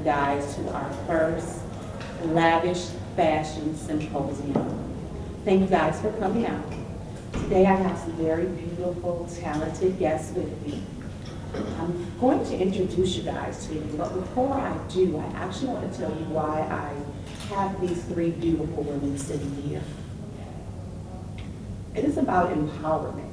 you guys to our first Lavish Fashion Symposium. Thank you guys for coming out. Today I have some very beautiful, talented guests with me. I'm going to introduce you guys to you, but before I do, I actually want to tell you why I have these three beautiful women sitting here. It is about empowerment.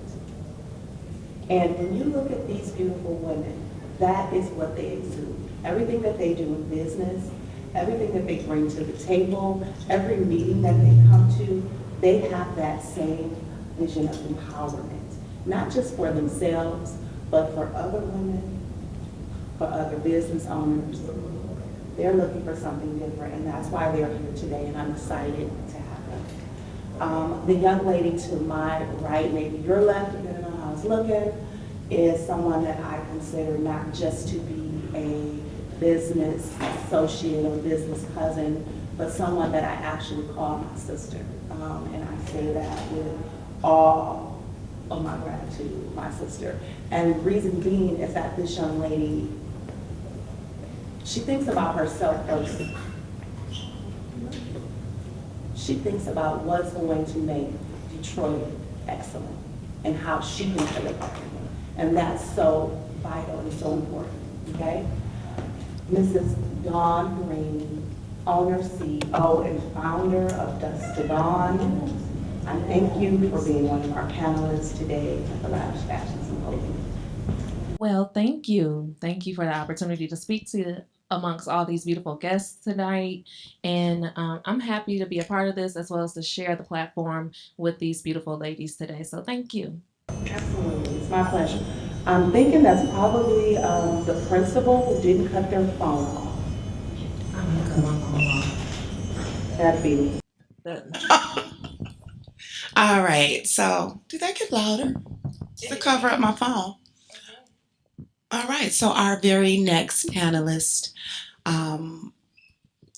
And when you look at these beautiful women, that is what they exude. Everything that they do in business, everything that they bring to the table, every meeting that they come to, they have that same vision of empowerment, not just for themselves, but for other women, for other business owners. They're looking for something different, and that's why they're here today, and I'm excited to have them. The young lady to my right, maybe your left, depending on how I was looking, is someone that I consider not just to be a business associate or business cousin, but someone that I actually call my sister. And I say that with all of my gratitude, my sister. And the reason being is that this young lady, she thinks about herself first. She thinks about what's going to make Detroit excellent and how she can play a part in it. And that's so vital and so important, okay? Mrs. Dawn Green, owner, CEO, and founder of Dusk to Dawn. I thank you for being one of our panelists today at the Lavish Fashion Symposium. Well, thank you. Thank you for the opportunity to speak to amongst all these beautiful guests tonight. And I'm happy to be a part of this as well as to share the platform with these beautiful ladies today. So thank you. Absolutely, it's my pleasure. I'm thinking that's probably the principal who didn't cut their phone off. I'm gonna cut my phone off. That'd be All right, so did that get louder to cover up my phone? All right, so our very next panelist, um,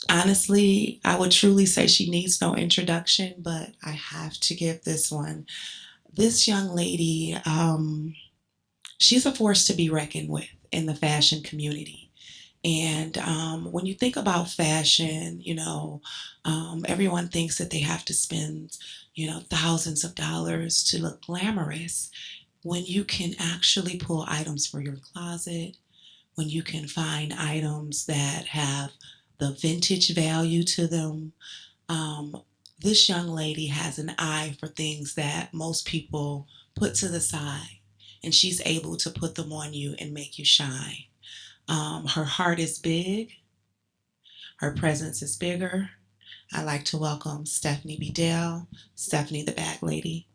honestly, I would truly say she needs no introduction, but I have to give this one. This young lady, she's a force to be reckoned with in the fashion community. And when you think about fashion, everyone thinks that they have to spend, thousands of dollars to look glamorous. When you can actually pull items for your closet, when you can find items that have the vintage value to them, um, this young lady has an eye for things that most people put to the side, and she's able to put them on you and make you shine. Her heart is big, her presence is bigger. I'd like to welcome Stephanie Bedell, Stephanie the Bag Lady.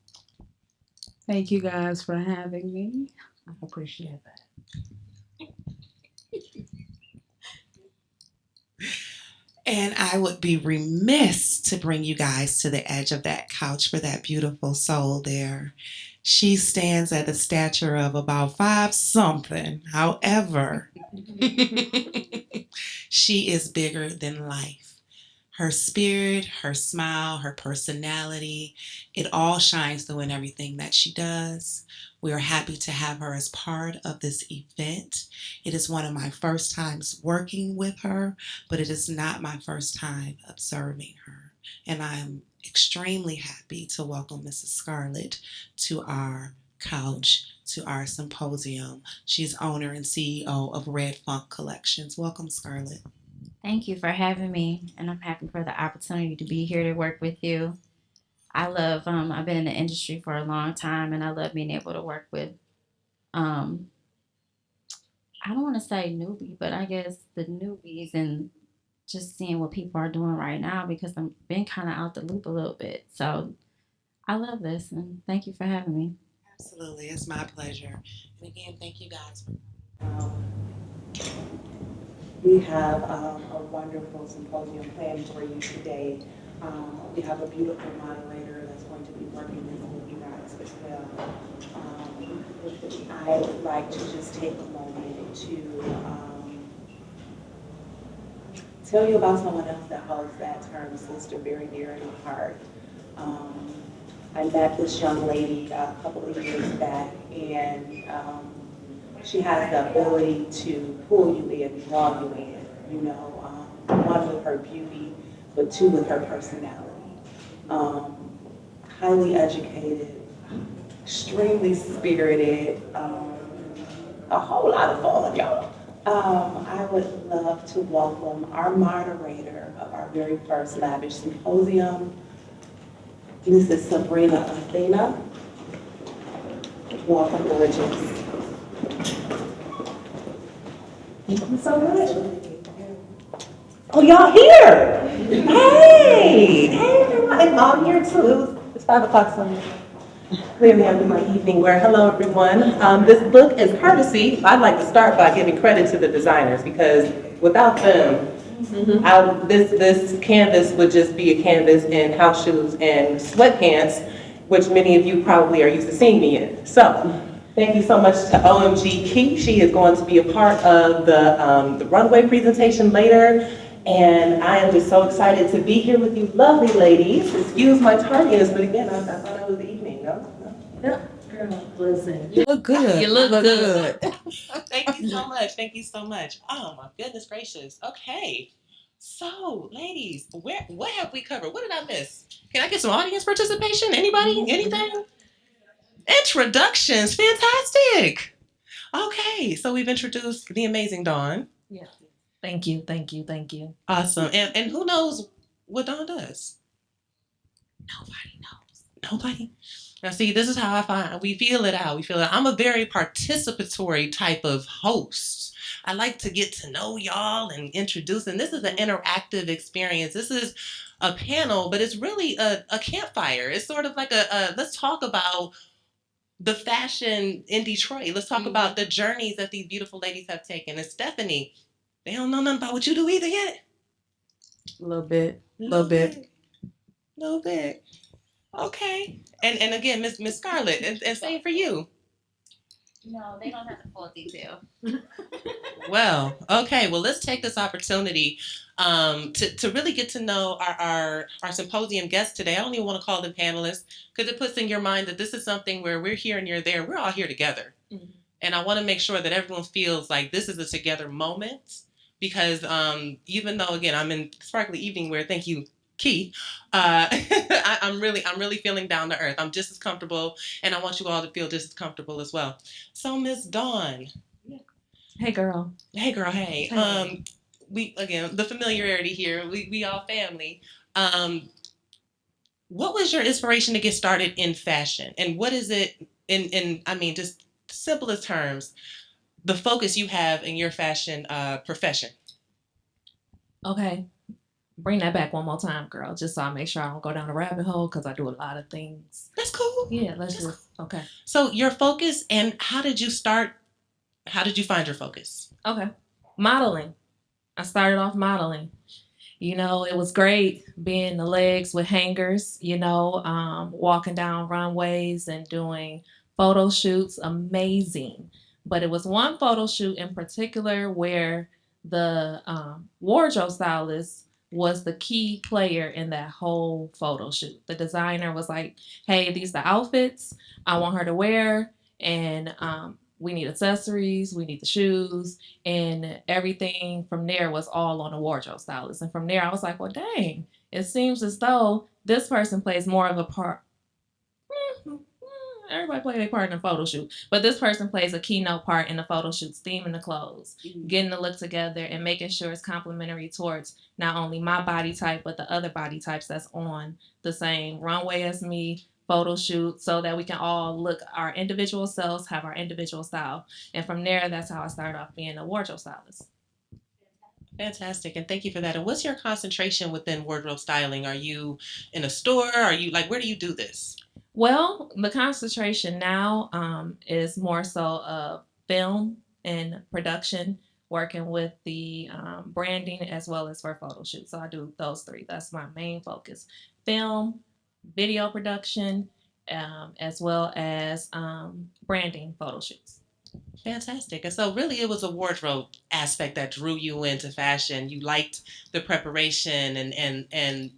Thank you guys for having me. I appreciate that. And I would be remiss to bring you guys to the edge of that couch for that beautiful soul there. She stands at a stature of about five something. However, she is bigger than life. Her spirit, her smile, her personality, it all shines through in everything that she does. We are happy to have her as part of this event. It is one of my first times working with her, but it is not my first time observing her. And I am extremely happy to welcome Mrs. Scarlett to our couch, to our symposium. She's owner and CEO of Red Funk Collections. Welcome, Scarlett. Thank you for having me, and I'm happy for the opportunity to be here to work with you. I've been in the industry for a long time, and I love being able to work with, um, I don't want to say newbie, but I guess the newbies and just seeing what people are doing right now because I'm been kind of out the loop a little bit. So I love this, and thank you for having me. Absolutely, it's my pleasure. And again, thank you guys for um, we have a wonderful symposium planned for you today. We have a beautiful moderator that's going to be working with you guys as well. I would like to just take a moment to tell you about someone else that holds that term sister very dear in my heart. Um, I met this young lady a couple of years back, and she has the ability to pull you in, draw you in. you know, one with her beauty, but two with her personality. Highly educated, extremely spirited, a whole lot of fun, y'all. I would love to welcome our moderator of our very first Lavish Symposium, Mrs. Sabrina Athena. Welcome, gorgeous. Thank you so much. Oh, y'all here? Hey, everyone. And I'm here too. It's 5 o'clock, so clearly I'm in my evening wear. Hello, everyone. This book is courtesy. I'd like to start by giving credit to the designers because without them, this canvas would just be a canvas in house shoes and sweatpants, which many of you probably are used to seeing me in. So, thank you so much to OMG Key. She is going to be a part of the runway presentation later. And I am just so excited to be here with you lovely ladies. Excuse my tardiness, but again, I thought it was the evening, no? Girl, listen. You look good. You look good. Thank you so much. Thank you so much. Oh my goodness gracious. Okay. So, ladies, what have we covered? What did I miss? Can I get some audience participation? Anybody? Anything? Introductions. Fantastic. Okay. So we've introduced the amazing Dawn. Yeah. Thank you, thank you, thank you. Awesome. And who knows what Dawn does? Nobody knows. Nobody. Now, see, this is how I find we feel it out. We feel it. I'm a very participatory type of host. I like to get to know y'all and introduce. And this is an interactive experience. This is a panel, but it's really a campfire. It's sort of like a let's talk about the fashion in Detroit. Let's talk about the journeys that these beautiful ladies have taken. And Stephanie, they don't know nothing about what you do either yet. A little bit. Little bit. Little bit. Okay. And again, Miss Scarlett, and same for you. No, they don't have the full detail. Well, okay. Well, let's take this opportunity to really get to know our symposium guests today. I don't even want to call them panelists because it puts in your mind that this is something where we're here and you're there. We're all here together. Mm-hmm. And I want to make sure that everyone feels like this is a together moment because even though, again, I'm in sparkly evening wear, thank you, Key. I'm really feeling down to earth. I'm just as comfortable, and I want you all to feel just as comfortable as well. So, Miss Dawn. Hey, girl. Hey, girl. Hey. We again the familiarity here. We all family. What was your inspiration to get started in fashion, and what is it in I mean, just simplest terms, the focus you have in your fashion profession? Okay. Bring that back one more time, girl, just so I make sure I don't go down a rabbit hole because I do a lot of things. That's cool. Yeah, okay. So your focus and how did you start? How did you find your focus? Okay. Modeling. I started off modeling. You know, it was great being the legs with hangers, you know, walking down runways and doing photo shoots. Amazing. But it was one photo shoot in particular where the wardrobe stylist was the key player in that whole photo shoot. The designer was like, hey, these are the outfits I want her to wear. And we need accessories, we need the shoes, and everything from there was all on the wardrobe stylist. And from there, I was like, well, dang, it seems as though this person plays more of a part. Everybody plays a part in the photo shoot, but this person plays a keynote part in the photo shoot, theming the clothes, getting the look together, and making sure it's complementary towards not only my body type, but the other body types that's on the same runway as me, photo shoot, so that we can all look our individual selves, have our individual style. And from there, that's how I started off being a wardrobe stylist. Fantastic, and thank you for that. And what's your concentration within wardrobe styling? Are you in a store? Are you like, where do you do this? Well, the concentration now is more so of film and production, working with the branding as well as for photo shoots. So I do those three. That's my main focus. Film, video production, as well as branding photo shoots. Fantastic. And so really it was a wardrobe aspect that drew you into fashion. You liked the preparation and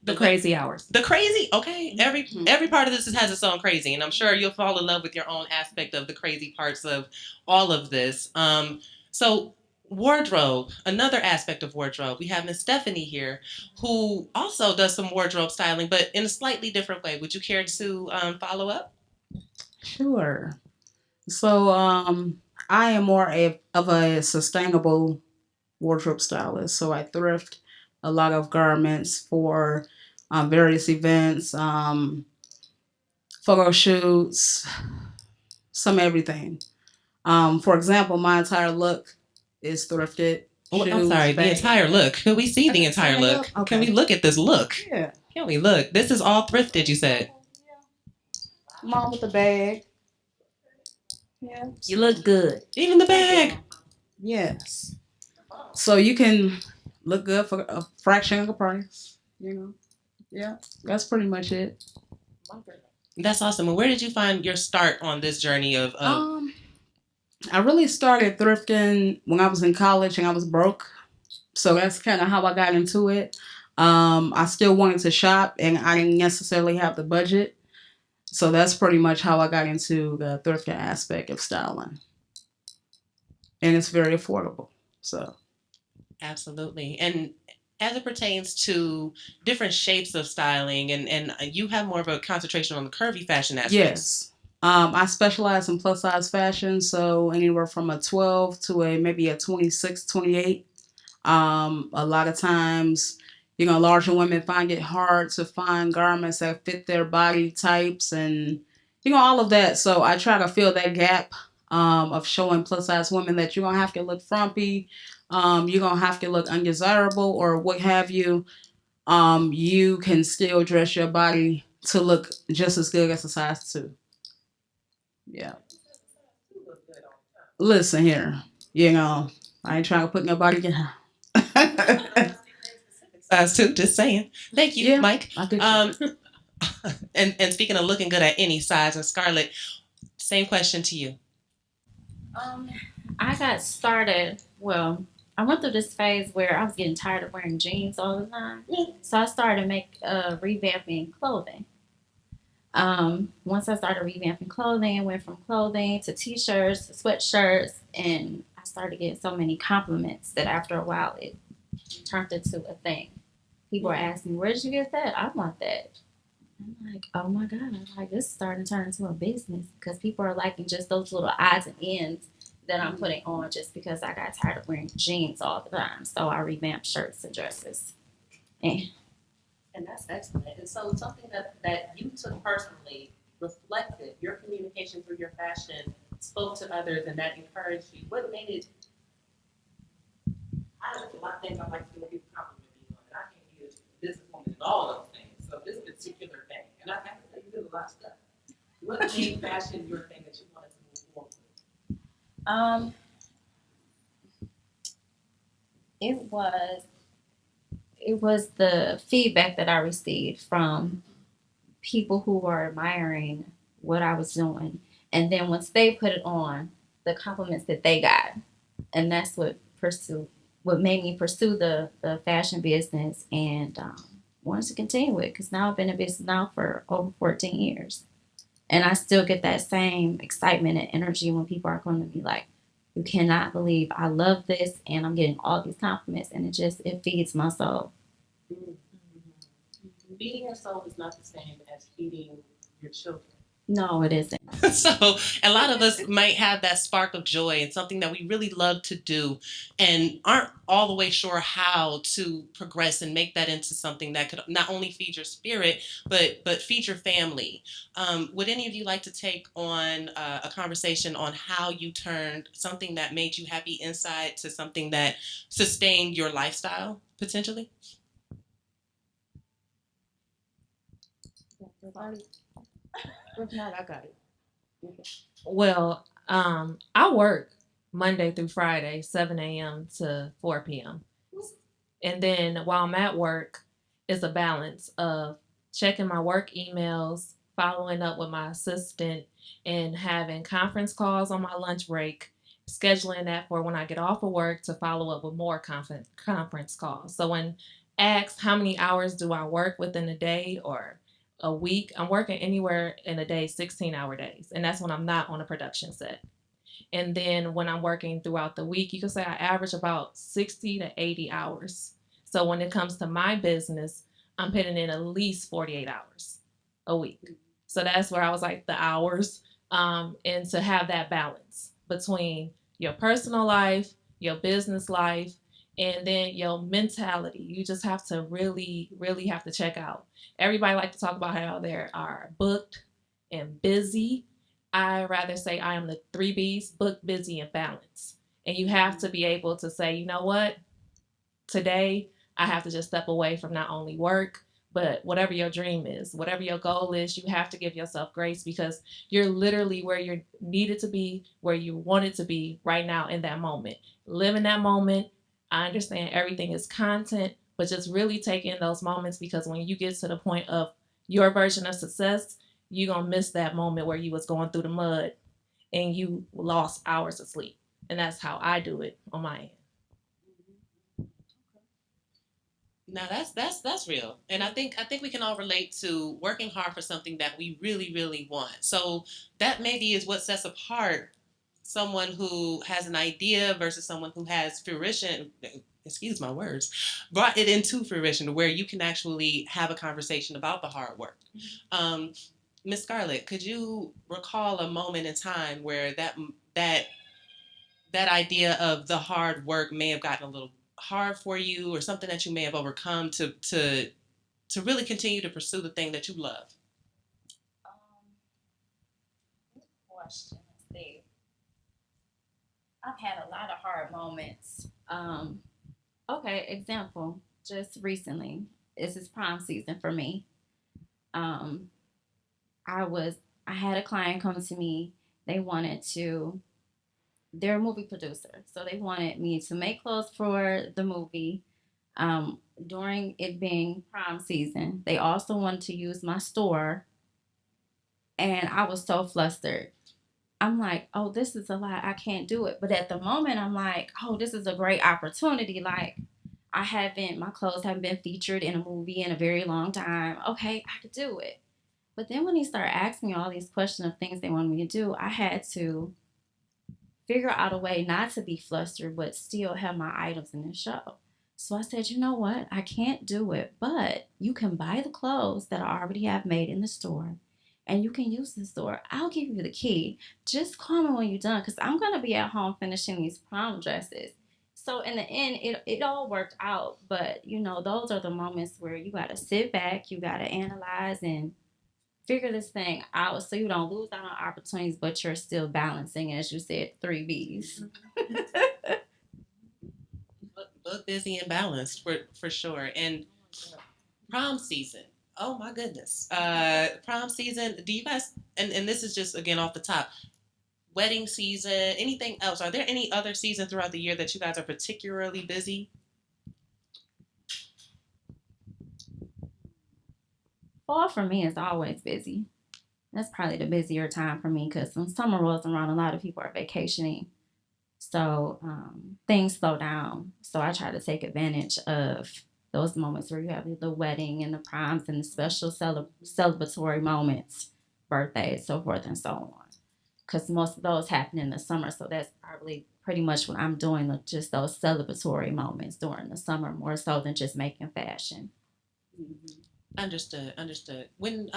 the crazy hours. The crazy, okay. Every part of this has its own crazy, and I'm sure you'll fall in love with your own aspect of the crazy parts of all of this. So wardrobe, another aspect of wardrobe. We have Miss Stephanie here, who also does some wardrobe styling, but in a slightly different way. Would you care to follow up? Sure. So I am more of a sustainable wardrobe stylist. So I thrift a lot of garments for various events, photo shoots, some everything. For example, my entire look is thrifted. Oh, I'm Shoes, sorry, the bags. entire look. Can we see the entire Stand look? up? Can we Okay. look at this look? Yeah. Can we look? This is all thrifted, you said. Mom with the bag. Yeah. You look good. Even the bag. Yes. So you can look good for a fraction of the price. You know. Yeah. That's pretty much it. That's awesome. And where did you find your start on this journey of I really started thrifting when I was in college and I was broke. So that's kind of how I got into it. I still wanted to shop and I didn't necessarily have the budget. So that's pretty much how I got into the thrifting aspect of styling. And it's very affordable. So Absolutely. And as it pertains to different shapes of styling, and you have more of a concentration on the curvy fashion aspect. yes. I specialize in plus size fashion, so anywhere from a 12 to a maybe a 26, 28. A lot of times, larger women find it hard to find garments that fit their body types and, all of that. So I try to fill that gap of showing plus size women that you're going to have to look frumpy, you're going to have to look undesirable or what have you. You can still dress your body to look just as good as a size 2. Yeah. Listen here, I ain't trying to put nobody down. Size 2, just saying. Thank you, Yeah, Mike. I get you. And speaking of looking good at any size, and Scarlett, same question to you. I got started. Well, I went through this phase where I was getting tired of wearing jeans all the time, so I started revamping clothing. Once I started revamping clothing, went from clothing to t-shirts, to sweatshirts, and I started getting so many compliments that after a while it turned into a thing. People are asking me, "Where did you get that? I want that." I'm like, "Oh my god!" I'm like, "This is starting to turn into a business because people are liking just those little odds and ends that I'm putting on just because I got tired of wearing jeans all the time. So I revamped shirts and dresses." And that's excellent. And so something that you took personally reflected your communication through your fashion, spoke to others, and that encouraged you. What made it? I don't know. A lot of things I like to do people compliment me on, and I can't be a businesswoman in all of those things. So this particular thing, and I have to say you did a lot of stuff. What made fashion your thing that you wanted to move forward with? It was the feedback that I received from people who were admiring what I was doing. And then once they put it on, the compliments that they got. And that's what made me pursue the fashion business and wanted to continue it because now I've been in business now for over 14 years. And I still get that same excitement and energy when people are going to be like, "You cannot believe I love this," and I'm getting all these compliments, and it feeds my soul. Feeding your soul is not the same as feeding your children. No, it isn't. So a lot of us might have that spark of joy and something that we really love to do and aren't all the way sure how to progress and make that into something that could not only feed your spirit, but feed your family. Would any of you like to take on a conversation on how you turned something that made you happy inside to something that sustained your lifestyle, potentially? If not, I got it. Well, I work Monday through Friday, 7 a.m. to 4 p.m. And then while I'm at work, it's a balance of checking my work emails, following up with my assistant, and having conference calls on my lunch break, scheduling that for when I get off of work to follow up with more conference calls. So when asked how many hours do I work within a day or a week, I'm working anywhere in a day, 16-hour days. And that's when I'm not on a production set. And then when I'm working throughout the week, you can say I average about 60 to 80 hours. So when it comes to my business, I'm putting in at least 48 hours a week. So that's where I was like the hours, and to have that balance between your personal life, your business life, and then your mentality. You just have to really, really have to check out. Everybody like to talk about how they are booked and busy. I rather say I am the three B's: book, busy, and balance. And you have to be able to say, you know what, today I have to just step away from not only work, but whatever your dream is, whatever your goal is, you have to give yourself grace because you're literally where you're needed to be, where you wanted to be right now in that moment. Live in that moment. I understand everything is content, but just really take in those moments because when you get to the point of your version of success, you're going to miss that moment where you was going through the mud and you lost hours of sleep. And that's how I do it on my end. Now that's real, and I think we can all relate to working hard for something that we really really want. So that maybe is what sets apart someone who has an idea versus someone who has fruition. Excuse my words, brought it into fruition where you can actually have a conversation about the hard work. Um, Miss Scarlett, could you recall a moment in time where that that idea of the hard work may have gotten a little hard for you or something that you may have overcome to really continue to pursue the thing that you love? Good question. Let's see. I've had a lot of hard moments. Okay, example, just recently, this is prom season for me. Um, I was I had a client come to me. They wanted to they're a movie producer, so they wanted me to make clothes for the movie. During it being prom season, they also wanted to use my store, and I was so flustered. I'm like, oh, this is a lot. I can't do it. But at the moment, I'm like, oh, this is a great opportunity. Like, my clothes haven't been featured in a movie in a very long time. Okay, I could do it. But then when he started asking me all these questions of things they wanted me to do, I had to figure out a way not to be flustered, but still have my items in the show. So I said, you know what? I can't do it, but you can buy the clothes that I already have made in the store and you can use the store. I'll give you the key. Just call me when you're done because I'm going to be at home finishing these prom dresses. So in the end, it all worked out. But, those are the moments where you got to sit back, you got to analyze and figure this thing out so you don't lose out on opportunities, but you're still balancing, as you said, three B's. Book busy and balanced for sure. And prom season. Oh my goodness. Prom season. Do you guys? And this is just again off the top. Wedding season. Anything else? Are there any other seasons throughout the year that you guys are particularly busy? Fall for me is always busy. That's probably the busier time for me because when summer rolls around, a lot of people are vacationing. So things slow down. So I try to take advantage of those moments where you have the wedding and the proms and the special celebratory moments, birthdays, so forth and so on. Because most of those happen in the summer. So that's probably pretty much what I'm doing, just those celebratory moments during the summer more so than just making fashion. Understood, understood. When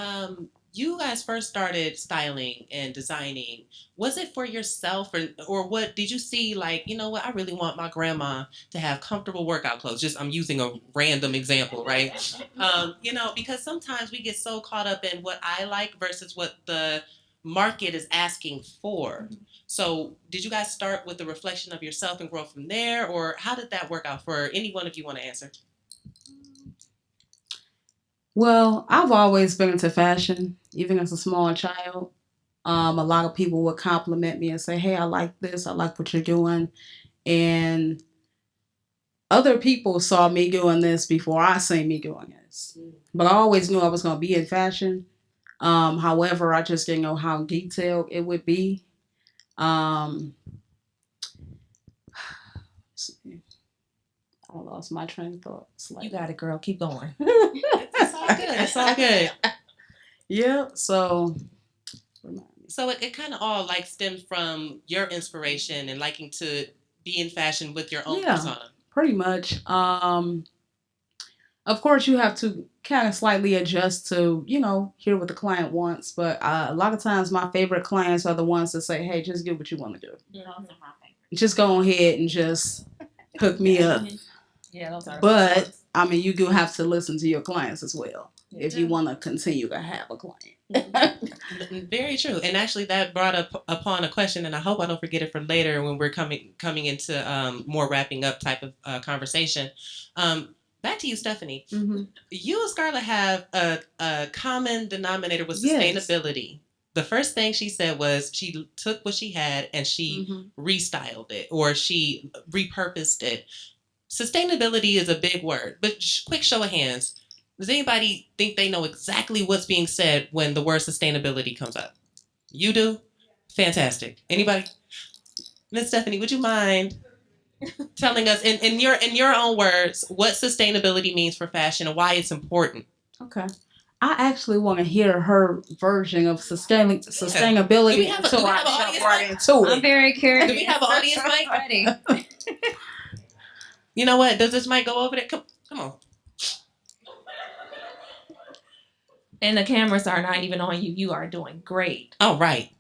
you guys first started styling and designing, was it for yourself or what did you see like, you know what, I really want my grandma to have comfortable workout clothes. Just I'm using a random example, right? Because sometimes we get so caught up in what I like versus what the market is asking for. So did you guys start with the reflection of yourself and grow from there, or how did that work out for any one of you want to answer? Well, I've always been into fashion, even as a small child. A lot of people would compliment me and say, "Hey, I like this. I like what you're doing." And other people saw me doing this before I seen me doing this. But I always knew I was going to be in fashion. However, I just didn't know how detailed it would be. Um, I lost my train of thought. You got it, girl. Keep going. It's all good. It's all good. Yeah. So, So it kind of all like stems from your inspiration and liking to be in fashion with your own Yeah. persona. Pretty much. Of course, you have to kind of slightly adjust to, hear what the client wants. But a lot of times, my favorite clients are the ones that say, "Hey, just do what you want to do. Those are my favorite. Just go ahead and just hook me up." Yeah, those are the But ones. I mean, you do have to listen to your clients as well if you want to continue to have a client. Very true. And actually that brought up upon a question, and I hope I don't forget it for later when we're coming into more wrapping up type of conversation. Back to you, Stephanie. Mm-hmm. You and Scarlett have a common denominator with Yes. sustainability. The first thing she said was she took what she had and she restyled it, or she repurposed it. Sustainability is a big word, but quick show of hands. Does anybody think they know exactly what's being said when the word sustainability comes up? You do? Fantastic. Anybody? Miss Stephanie, would you mind telling us in your own words what sustainability means for fashion and why it's important? Okay. I actually want to hear her version of sustainability. Do we have an audience mic? Into it. I'm very curious. Do we have an audience mic? Ready. You know what? Does this mic go over there? Come on. And the cameras are not even on you. You are doing great. Oh, right.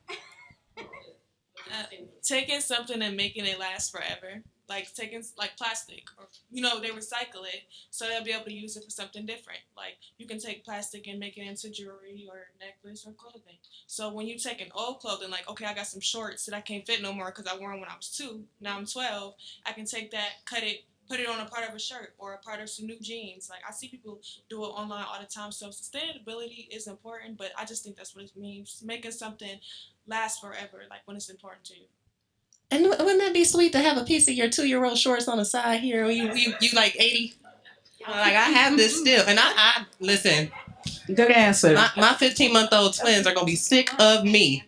Taking something and making it last forever. Like taking like plastic, or they recycle it, so they'll be able to use it for something different. Like you can take plastic and make it into jewelry or necklace or clothing. So when you take an old clothing, like okay, I got some shorts that I can't fit no more because I wore them when I was 2. Now I'm 12. I can take that, cut it, put it on a part of a shirt or a part of some new jeans. Like I see people do it online all the time. So sustainability is important, but I just think that's what it means: making something last forever. Like when it's important to you. And wouldn't that be sweet to have a piece of your 2-year-old shorts on the side here? You like 80? Like I have this still, and I listen. Good answer. My 15-month-old twins are gonna be sick of me.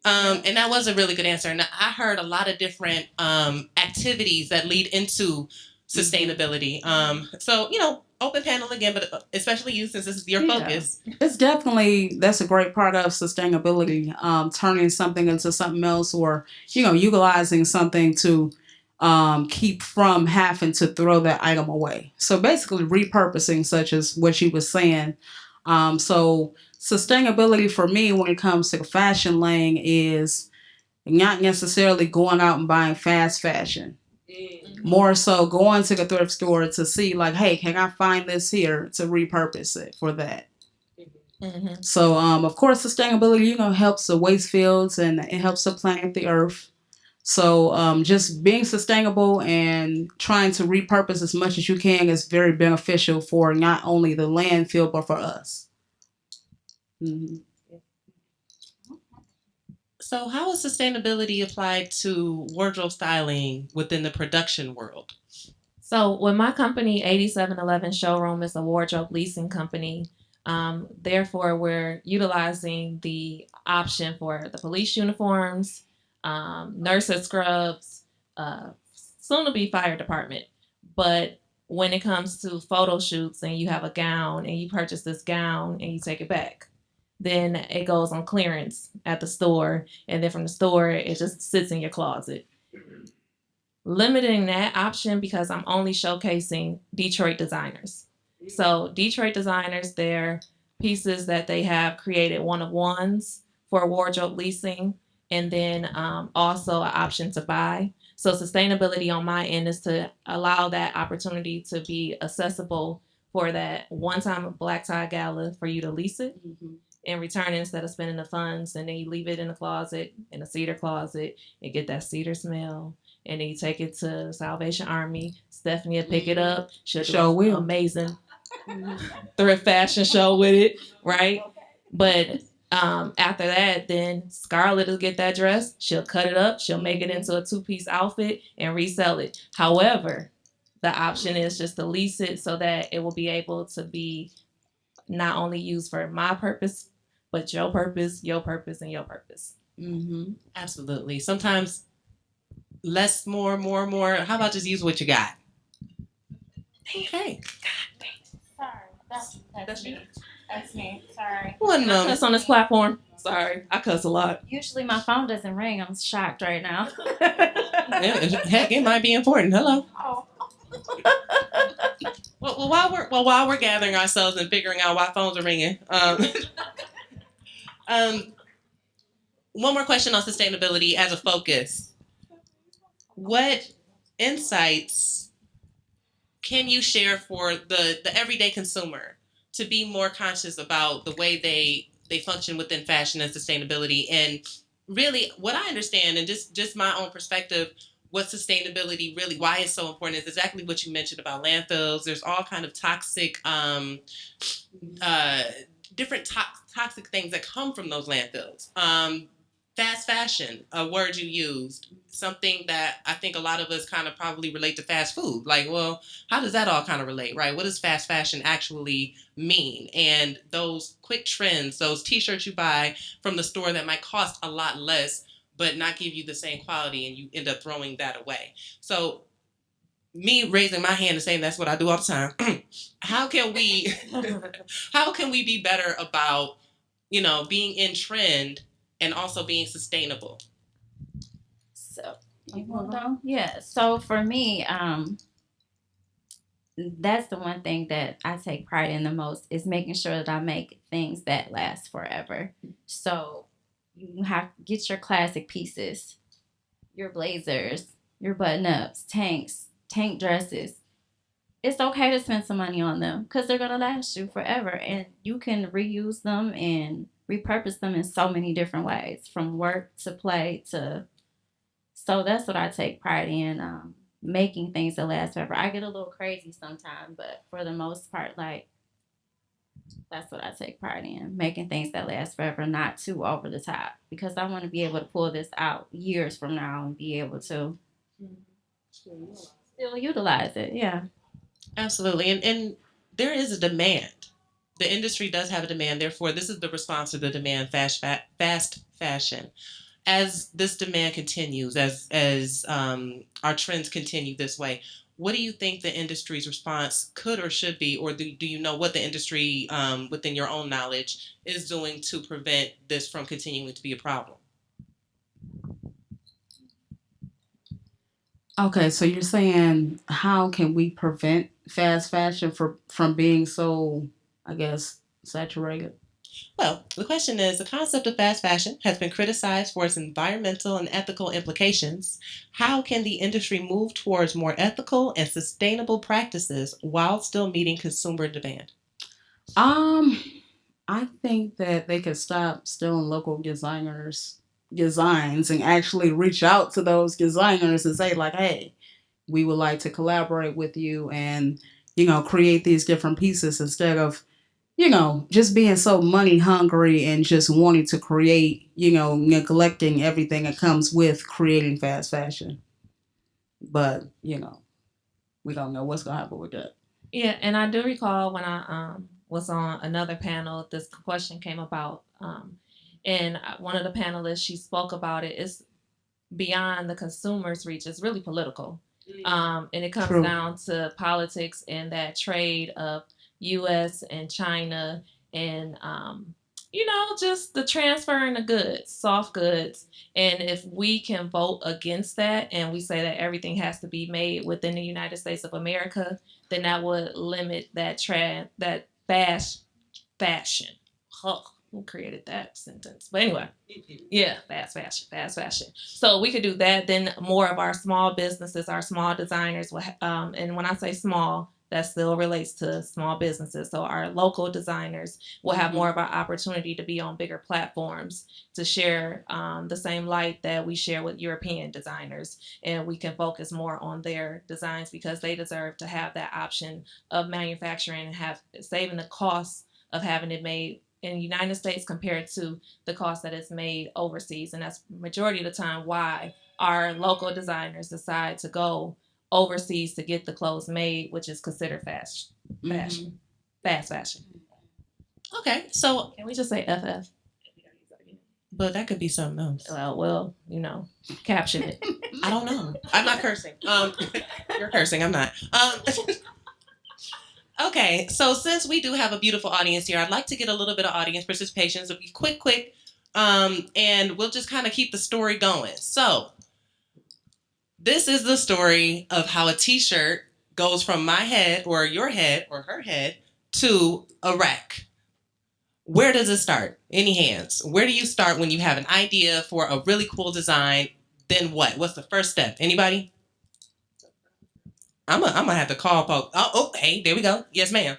And that was a really good answer. And I heard a lot of different activities that lead into sustainability. So open panel again, but especially you since this is your focus. It's that's a great part of sustainability. Turning something into something else, or utilizing something to keep from having to throw that item away. So basically repurposing, such as what she was saying. So sustainability for me when it comes to the fashion lane is not necessarily going out and buying fast fashion. More so going to the thrift store to see like, hey, can I find this here to repurpose it for that? Mm-hmm. So of course sustainability helps the waste fields and it helps to plant the earth. So just being sustainable and trying to repurpose as much as you can is very beneficial for not only the landfill but for us. Mm-hmm. So how is sustainability applied to wardrobe styling within the production world? So with my company, 8711 Showroom is a wardrobe leasing company. Therefore, we're utilizing the option for the police uniforms, nurses scrubs, soon to be fire department. But when it comes to photo shoots and you have a gown and you purchase this gown and you take it back, then it goes on clearance at the store. And then from the store, it just sits in your closet. Limiting that option because I'm only showcasing Detroit designers. So Detroit designers, they're pieces that they have created one-of-ones for wardrobe leasing, and then also an option to buy. So sustainability on my end is to allow that opportunity to be accessible for that one-time black tie gala for you to lease it and return it instead of spending the funds, and then you leave it in the closet, in a cedar closet, and get that cedar smell. And then you take it to Salvation Army. Stephanie will pick it up. She'll do an amazing thrift fashion show with it, right? But after that, then Scarlett will get that dress. She'll cut it up. She'll make it into a 2-piece outfit and resell it. However, the option is just to lease it so that it will be able to be not only used for my purpose, but your purpose, and your purpose. Mm-hmm. Absolutely. Sometimes less, more. How about just use what you got? Okay. Sorry, that's me. That's me. Sorry. One moment. That's on this platform. Sorry, I cuss a lot. Usually my phone doesn't ring. I'm shocked right now. Heck, it might be important. Hello. Oh. Well, while we're gathering ourselves and figuring out why phones are ringing, um, one more question on sustainability as a focus. What insights can you share for the everyday consumer to be more conscious about the way they function within fashion and sustainability? And really, what I understand, and just my own perspective, what sustainability really, why it's so important, is exactly what you mentioned about landfills. There's all kind of toxic, different toxic things that come from those landfills. Fast fashion, a word you used, something that I think a lot of us kind of probably relate to fast food. Like, well, how does that all kind of relate, right? What does fast fashion actually mean? And those quick trends, those t-shirts you buy from the store that might cost a lot less, but not give you the same quality, and you end up throwing that away. So me raising my hand and saying that's what I do all the time. how can we be better about, being in trend and also being sustainable? So you want to know? Yeah. So for me, that's the one thing that I take pride in the most is making sure that I make things that last forever. So you have to get your classic pieces, your blazers, your button ups, tank dresses. It's okay to spend some money on them because they're going to last you forever, and you can reuse them and repurpose them in so many different ways, from work to play to. So that's what I take pride in, making things that last forever. I get a little crazy sometimes, but for the most part, like, that's what I take pride in, making things that last forever, not too over the top, because I want to be able to pull this out years from now and be able to still utilize it. Yeah. Absolutely. And there is a demand. The industry does have a demand. Therefore, this is the response to the demand, fast fashion. As this demand continues, as our trends continue this way, what do you think the industry's response could or should be, or do you know what the industry, within your own knowledge, is doing to prevent this from continuing to be a problem? Okay, so you're saying how can we prevent fast fashion from being so, I guess, saturated? Well, the question is, the concept of fast fashion has been criticized for its environmental and ethical implications. How can the industry move towards more ethical and sustainable practices while still meeting consumer demand? I think that they could stop stealing local designers' designs and actually reach out to those designers and say, like, hey, we would like to collaborate with you and, create these different pieces instead of, just being so money hungry and just wanting to create, neglecting everything that comes with creating fast fashion. But, we don't know what's going to happen with that. Yeah, and I do recall when I was on another panel, this question came about, and one of the panelists, she spoke about it. It's beyond the consumer's reach. It's really political, and it comes True. down to politics and that trade of U.S. and China, and just the transferring of goods, soft goods. And if we can vote against that and we say that everything has to be made within the United States of America, then that would limit that fast fashion. Huh, who created that sentence? But anyway, yeah, fast fashion. So we could do that. Then more of our small businesses, our small designers, and when I say small, that still relates to small businesses. So our local designers will have more of an opportunity to be on bigger platforms to share the same light that we share with European designers. And we can focus more on their designs because they deserve to have that option of manufacturing and have saving the costs of having it made in the United States compared to the cost that it's made overseas. And that's majority of the time why our local designers decide to go overseas to get the clothes made, which is considered fast fashion. Okay, so Can we just say FF? but that could be something else. Well, caption it. I don't know. I'm not cursing. You're cursing. I'm not. Okay, so since we do have a beautiful audience here, I'd like to get a little bit of audience participation. So be quick and we'll just kind of keep the story going. So this is the story of how a t-shirt goes from my head or your head or her head to a rack. Where does it start? Any hands? Where do you start when you have an idea for a really cool design? Then what? What's the first step? Anybody? I'm gonna have to call folks. Oh, hey, there we go. Yes, ma'am.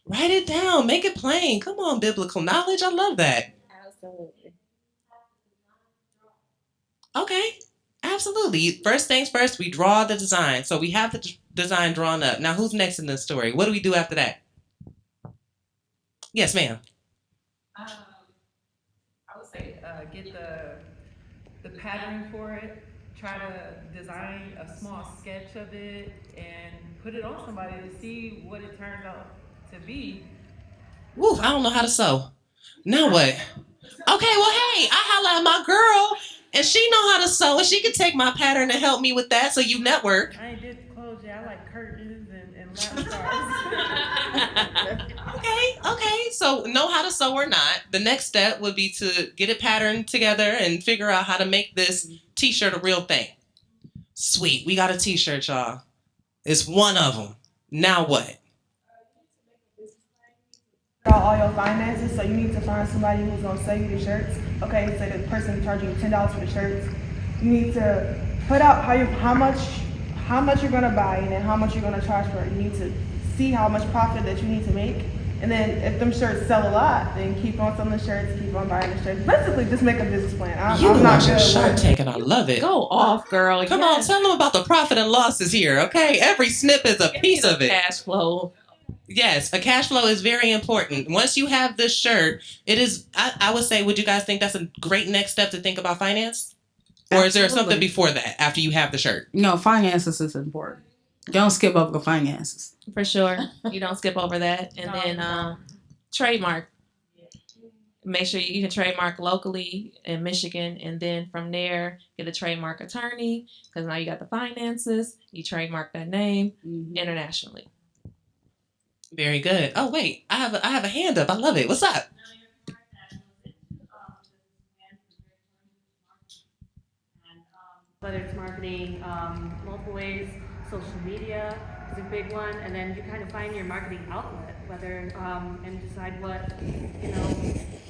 Write it down. Make it plain. Come on, biblical knowledge. I love that. Absolutely. Okay, absolutely. First things first, we draw the design. So we have the design drawn up. Now, who's next in this story? What do we do after that? Yes, ma'am. I would say get the pattern for it, try to design a small sketch of it, and put it on somebody to see what it turns out to be. Woo, I don't know how to sew. Now what? Okay, well, hey, I holla at my girl, and she know how to sew, and she can take my pattern and help me with that, so you network. I ain't did clothes yet. I like curtains and lap stars. Okay. So know how to sew or not. The next step would be to get it patterned together and figure out how to make this t-shirt a real thing. Sweet, we got a t-shirt, y'all. It's one of them. Now what? All your finances, so you need to find somebody who's gonna sell you the shirts. Okay, so the person charging you $10 for the shirts. You need to put out how much you're gonna buy and then how much you're gonna charge for it. You need to see how much profit that you need to make. And then if them shirts sell a lot, then keep on selling the shirts, keep on buying the shirts. Basically, just make a business plan. I'm not watching Shark Tank and I love it. Go off, girl. Come on, tell them about the profit and losses here, okay? Every snip is a piece of it. Cash flow. Yes, a cash flow is very important. Once you have this shirt, it is, I would say, would you guys think that's a great next step to think about finance? Or is there something before that, after you have the shirt? No, finances is important. Don't skip over the finances. For sure. You don't skip over that. And then trademark. Make sure you can trademark locally in Michigan, and then from there get a trademark attorney, because now you got the finances. You trademark that name internationally. Very good. Oh wait, I have a hand up. I love it. What's up? Whether it's marketing, multiple ways, social media is a big one, and then you kind of find your marketing outlet, whether and decide what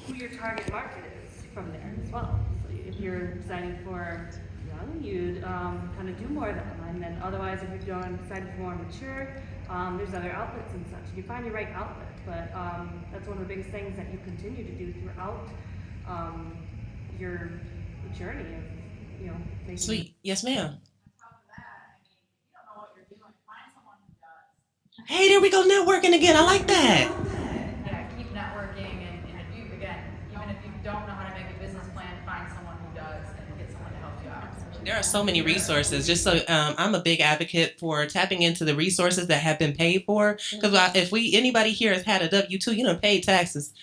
who your target market is from there as well. So if you're designing for young, you'd kind of do more of that, and then otherwise, if you're deciding for more mature, there's other outlets and such. You find your right outlet, but that's one of the biggest things that you continue to do throughout your journey of making. Sweet. Yes, ma'am. Hey, there we go, networking again. I like that. Yeah, keep networking, and if you, again, even if you don't know how to make a business plan, find someone who does and get someone to help you out. There are so many resources. Just so I'm a big advocate for tapping into the resources that have been paid for. Because if anybody here has had a W-2, you done paid taxes.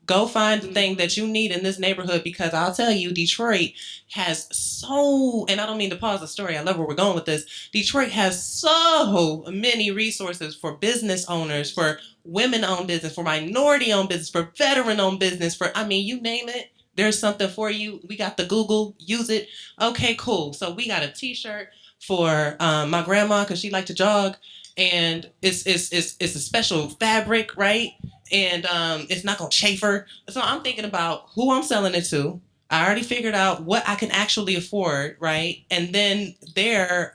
Go find the thing that you need in this neighborhood, because I'll tell you, Detroit has and I don't mean to pause the story, I love where we're going with this. Detroit has so many resources for business owners, for women-owned business, for minority-owned business, for veteran-owned business, you name it, there's something for you. We got the Google, use it. Okay, cool. So we got a t-shirt for my grandma, because she liked to jog, and it's a special fabric, right? And it's not gonna chafer. So I'm thinking about who I'm selling it to. I already figured out what I can actually afford, right? And then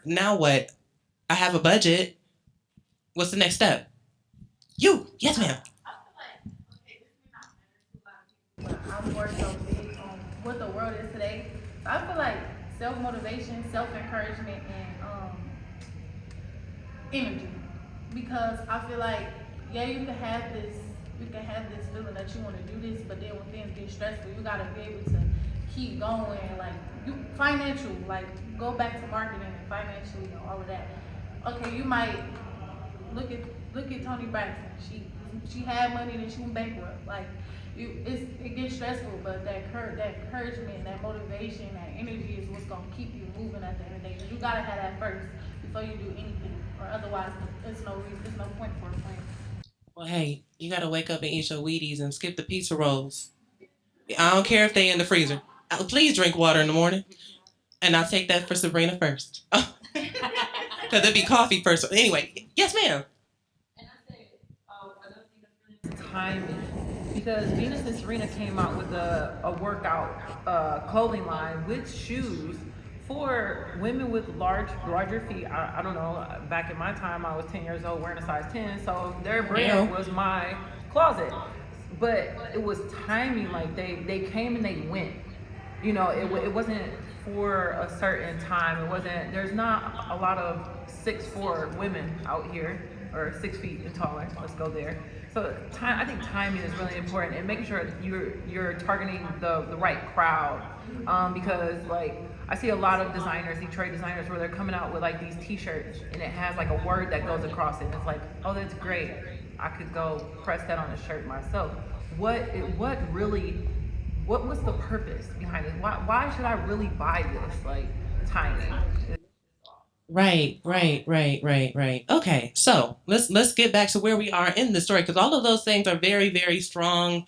now what? I have a budget. What's the next step? You, yes, ma'am. I'm more so big on what the world is today. So I feel like self-motivation, self-encouragement, and energy. Because I feel like, you can have this feeling that you want to do this, but then when things get stressful, you gotta be able to keep going. Like go back to marketing and financially and all of that. Okay, you might look at Toni Braxton. She had money, then she went bankrupt. It gets stressful, but that encouragement, that motivation, that energy is what's gonna keep you moving at the end of the day. You gotta have that first before you do anything, or otherwise there's no point for a plan. Well, hey, you gotta wake up and eat your Wheaties and skip the pizza rolls. I don't care if they in the freezer. Please drink water in the morning. And I'll take that for Sabrina first. Because it'd be coffee first. Anyway, yes, ma'am. Timing, because Venus and Serena came out with a workout clothing line with shoes for women with larger feet. I don't know. Back in my time, I was 10 years old wearing a size 10, so their brand was my closet. But it was timing. Like they came and they went. You know, it wasn't for a certain time. It wasn't. There's not a lot of 6'4" women out here, or 6 feet and taller. Let's go there. So time, I think timing is really important, and making sure that you're targeting the right crowd. Because like I see a lot of designers, Detroit designers, where they're coming out with like these T-shirts, and it has like a word that goes across it. And it's like, oh, that's great. I could go press that on a shirt myself. What really, what was the purpose behind it? Why should I really buy this? Like timing. Right. Okay, so let's get back to where we are in the story, because all of those things are very, very strong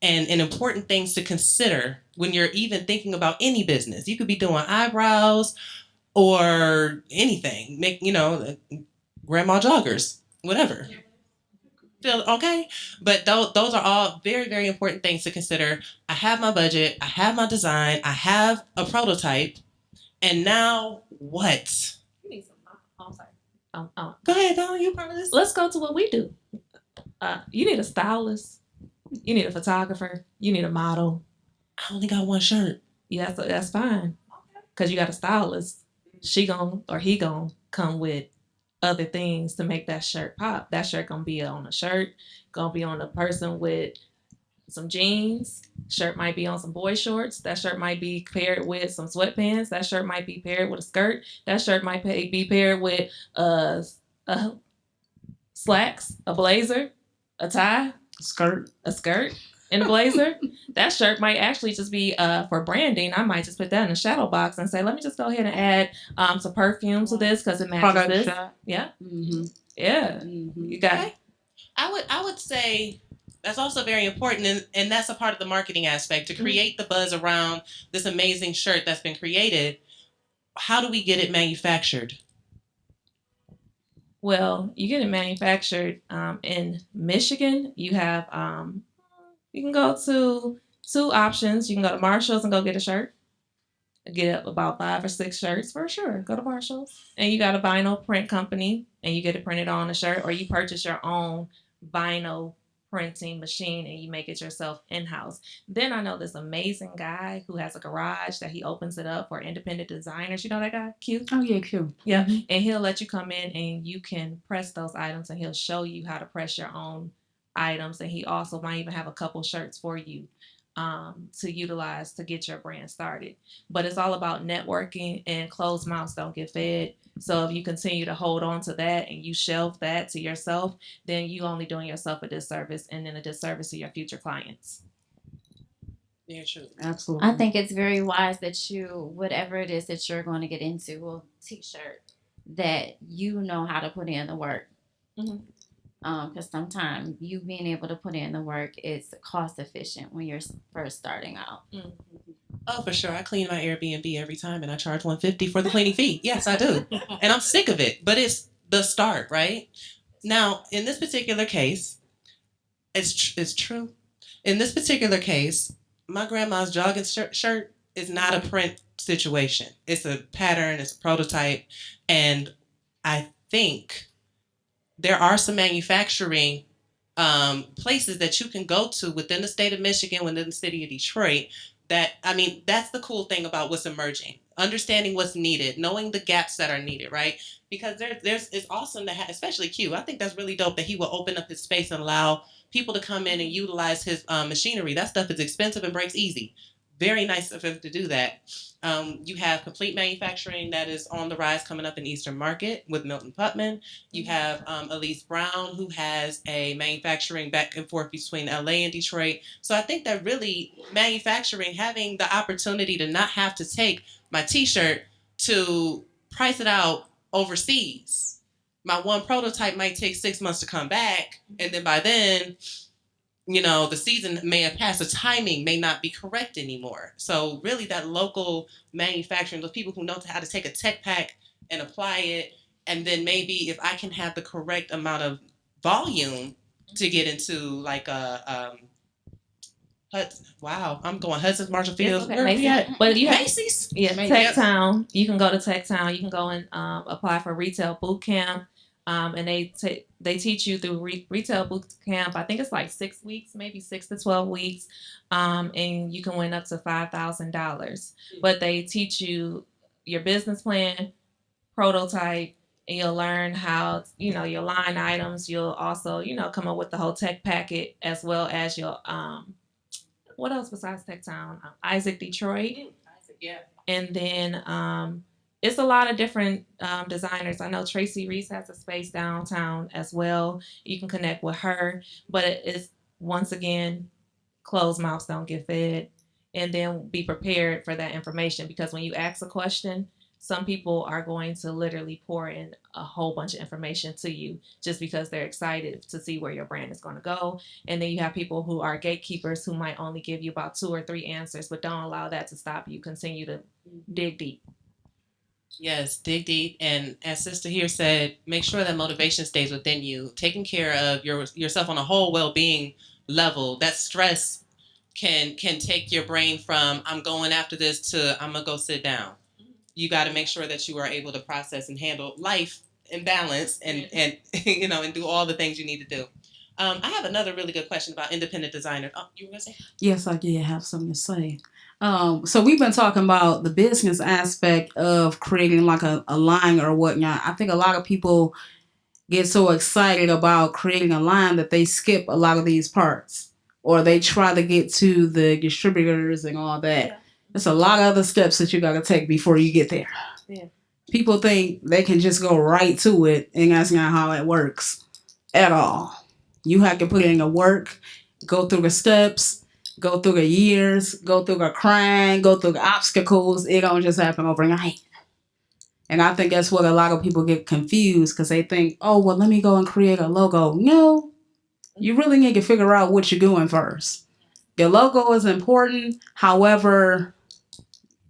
and important things to consider when you're even thinking about any business. You could be doing eyebrows or anything, grandma joggers, whatever. Feel okay? But those are all very, very important things to consider. I have my budget, I have my design, I have a prototype, and now what? You need some. I'm sorry. Go ahead, Dawn, you part of this. Let's go to what we do. You need a stylist. You need a photographer. You need a model. I only got one shirt. Yeah, that's fine. Because you got a stylist. He gon' come with other things to make that shirt pop. That shirt gonna be on a shirt, gonna be on a person with some jeans. Shirt might be on some boy shorts. That shirt might be paired with some sweatpants. That shirt might be paired with a skirt. That shirt might be paired with slacks, a blazer, a tie, a skirt, and a blazer. That shirt might actually just be for branding. I might just put that in a shadow box and say, let me just go ahead and add some perfume to this because it matches Product this. shot. Yeah. Mm-hmm. Yeah. Mm-hmm. You got Okay. I would say that's also very important, and that's a part of the marketing aspect, to create the buzz around this amazing shirt that's been created. How do we get it manufactured? Well, you get it manufactured in Michigan. You have you can go to two options. You can go to Marshalls and go get a shirt. Get about 5 or 6 shirts for sure. Go to Marshalls, and you got a vinyl print company, and you get it printed on a shirt, or you purchase your own vinyl printing machine and you make it yourself in-house. Then I know this amazing guy who has a garage that he opens it up for independent designers. You know that guy? Q? Oh yeah, Q. Yeah. And he'll let you come in and you can press those items, and he'll show you how to press your own items. And he also might even have a couple shirts for you to utilize to get your brand started. But it's all about networking, and closed mouths don't get fed. So if you continue to hold on to that and you shelf that to yourself, then you only doing yourself a disservice, and then a disservice to your future clients. Yeah, true. Absolutely. I think it's very wise that you, whatever it is that you're going to get into, well, T-shirt, that you know how to put in the work. Because sometimes you being able to put in the work is cost efficient when you're first starting out. Oh, for sure. I clean my Airbnb every time, and I charge $150 for the cleaning fee. Yes, I do. And I'm sick of it, but it's the start, right? Now, in this particular case, it's true. In this particular case, my grandma's jogging shirt is not a print situation. It's a pattern, it's a prototype, and I think there are some manufacturing places that you can go to within the state of Michigan, within the city of Detroit. That's the cool thing about what's emerging. Understanding what's needed, knowing the gaps that are needed, right? Because it's awesome to have, especially Q. I think that's really dope that he will open up his space and allow people to come in and utilize his machinery. That stuff is expensive and breaks easy. Very nice of him to do that. You have complete manufacturing that is on the rise coming up in Eastern Market with Milton Putman. You have Elise Brown, who has a manufacturing back and forth between LA and Detroit. So I think that really manufacturing, having the opportunity to not have to take my t-shirt to price it out overseas. My one prototype might take 6 months to come back, and then by then, the season may have passed, the timing may not be correct anymore. So really that local manufacturing, those people who know how to take a tech pack and apply it, and then maybe if I can have the correct amount of volume to get into like a I'm going Hudson's, Marshall Fields. Okay, Where are we Macy's. at? But you have Macy's? Tech Town. You can go to Tech Town. You can go and apply for retail boot camp. And they teach you through retail boot camp. I think it's like 6 weeks, maybe 6 to 12 weeks, and you can win up to $5,000. But they teach you your business plan, prototype, and you'll learn how your line items. You'll also come up with the whole tech packet as well as your what else besides Tech Town? Isaac Detroit. Isaac, yeah. And then it's a lot of different designers. I know Tracy Reese has a space downtown as well. You can connect with her. But it's, once again, closed mouths don't get fed. And then be prepared for that information, because when you ask a question, some people are going to literally pour in a whole bunch of information to you just because they're excited to see where your brand is going to go. And then you have people who are gatekeepers who might only give you about 2 or 3 answers, but don't allow that to stop you. Continue to dig deep. Yes, dig deep. And as Sister here said, make sure that motivation stays within you. Taking care of yourself on a whole well-being level, that stress can take your brain from I'm going after this to I'm going to go sit down. You got to make sure that you are able to process and handle life in balance and and do all the things you need to do. I have another really good question about independent designers. Oh, you were going to say? Yes, I did have something to say. So we've been talking about the business aspect of creating like a line or whatnot. I think a lot of people get so excited about creating a line that they skip a lot of these parts, or they try to get to the distributors and all that. Yeah. There's a lot of other steps that you got to take before you get there. Yeah. People think they can just go right to it, and that's not how it works at all. You have to put in the work, go through the steps, go through the years, go through the crying, go through the obstacles. It don't just happen overnight. And I think that's what a lot of people get confused, because they think, oh, well, let me go and create a logo. No, you really need to figure out what you're doing first. Your logo is important. However,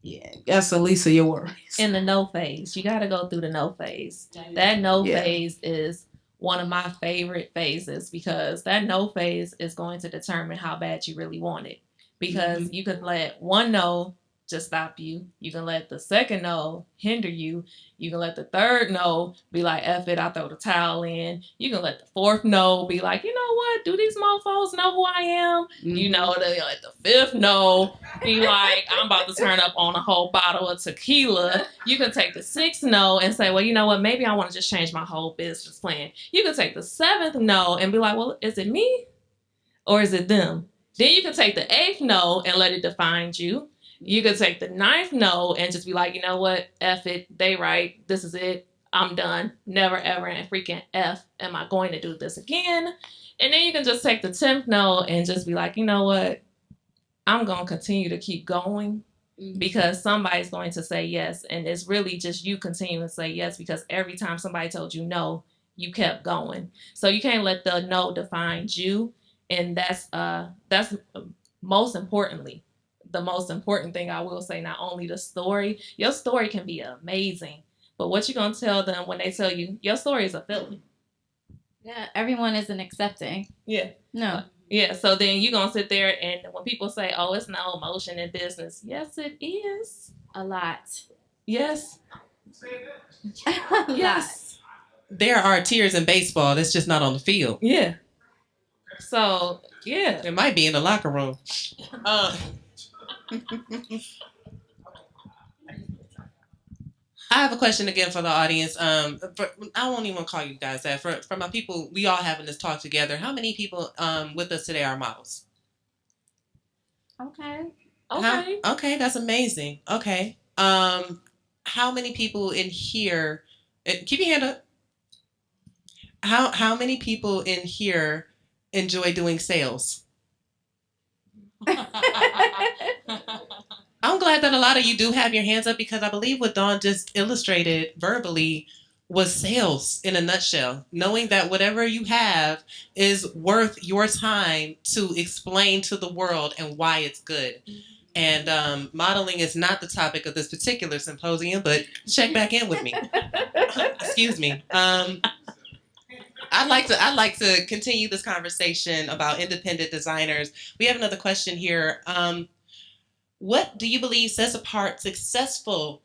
yeah, that's the least of your worries. In the no phase, you got to go through the no phase. That no phase is one of my favorite phases, because that no phase is going to determine how bad you really want it. Because you could let one no just stop you. You can let the second no hinder you. You can let the third no be like, F it, I'll throw the towel in. You can let the fourth no be like, you know what? Do these mofos know who I am? They let the fifth no be like, I'm about to turn up on a whole bottle of tequila. You can take the sixth no and say, well, you know what? Maybe I want to just change my whole business plan. You can take the seventh no and be like, well, is it me or is it them? Then you can take the eighth no and let it define you. You could take the ninth no and just be like, you know what? F it. They right. This is it. I'm done. Never, ever, and freaking F am I going to do this again. And then you can just take the 10th no and just be like, you know what? I'm going to continue to keep going because somebody's going to say yes. And it's really just you continuing to say yes, because every time somebody told you no, you kept going. So you can't let the no define you. And that's most importantly, the most important thing I will say, not only the story, your story can be amazing, but what you going to tell them when they tell you your story is a feeling? Yeah, everyone isn't accepting. Yeah. No. Yeah, so then you're going to sit there and when people say, oh, it's no emotion in business. Yes, it is. A lot. Yes. Yes. There are tears in baseball. That's just not on the field. Yeah. So, yeah. It might be in the locker room. I have a question again for the audience. I won't even call you guys that. For my people, we all having this talk together. How many people with us today are models? Okay. Okay, that's amazing. Okay. How many people in here? Keep your hand up. How many people in here enjoy doing sales? I'm glad that a lot of you do have your hands up, because I believe what Dawn just illustrated verbally was sales in a nutshell. Knowing that whatever you have is worth your time to explain to the world and why it's good. And modeling is not the topic of this particular symposium, but check back in with me. Excuse me. I'd like to continue this conversation about independent designers. We have another question here. What do you believe sets apart successful?